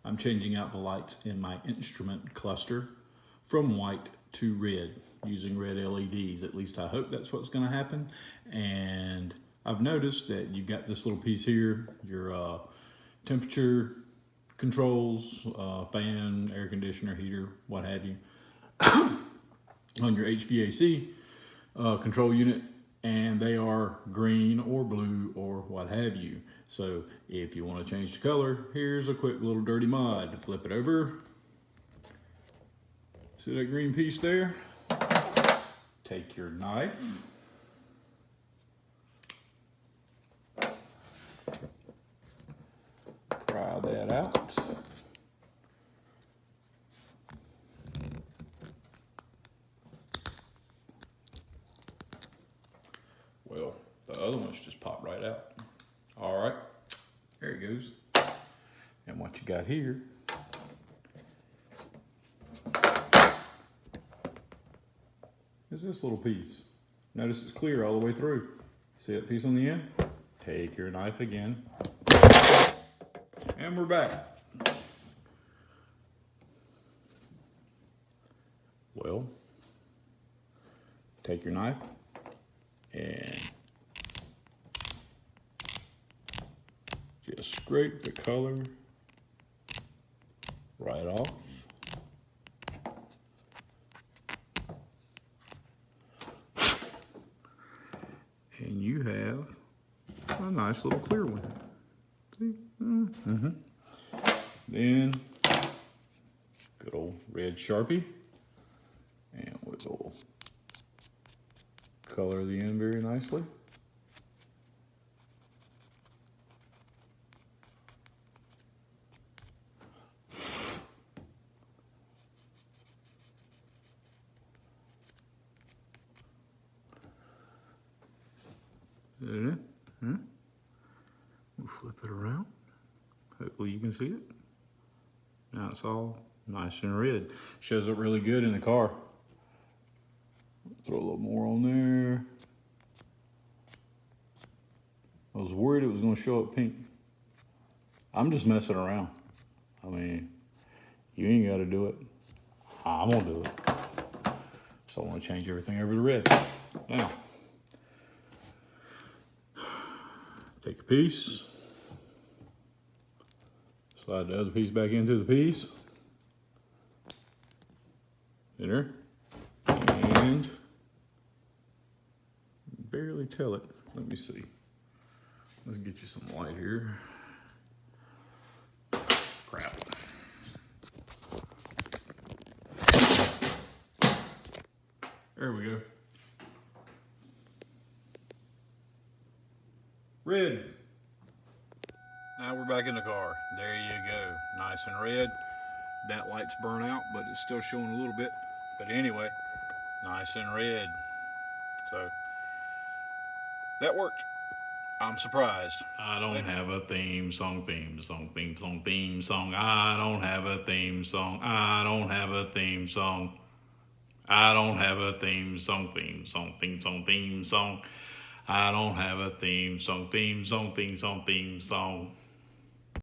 I'm changing out the lights in my instrument cluster from white to red using red LEDs. At least I hope that's what's going to happen. And I've noticed that you've got this little piece here, your temperature controls, fan, air conditioner, heater, what have you, on your HVAC control unit, and they are green or blue or what have you. So if you want to change the color, here's a quick little dirty mod. Flip it over. See that green piece there? Take your knife. Pry that out. Well, the other ones just pop right out. All right, there it goes. And what you got here is this little piece. Notice it's clear all the way through. See that piece on the end? Take your knife again. And we're back. Well, take your knife and just scrape the color right off. And you have a nice little clear one. See? Then, good old red Sharpie. And we'll color the end very nicely. We'll flip it around. Hopefully you can see it. Now it's all nice and red. Shows up really good in the car. Throw a little more on there. I was worried it was going to show up pink. I'm just messing around. I mean, you ain't got to do it. I'm going to do it. So I want to change everything over to red. Now, take a piece. Slide the other piece back into the piece. There. And barely tell it. Let me see. Let's get you some light here. Crap. There we go. Red. Now we're back in the car. There you go. Nice and red. That light's burnt out, but it's still showing a little bit. But anyway, nice and red. So that worked. I'm surprised. I don't have a theme song. I don't have a theme song. I don't have a theme song. I don't have a theme song. I don't have a theme song.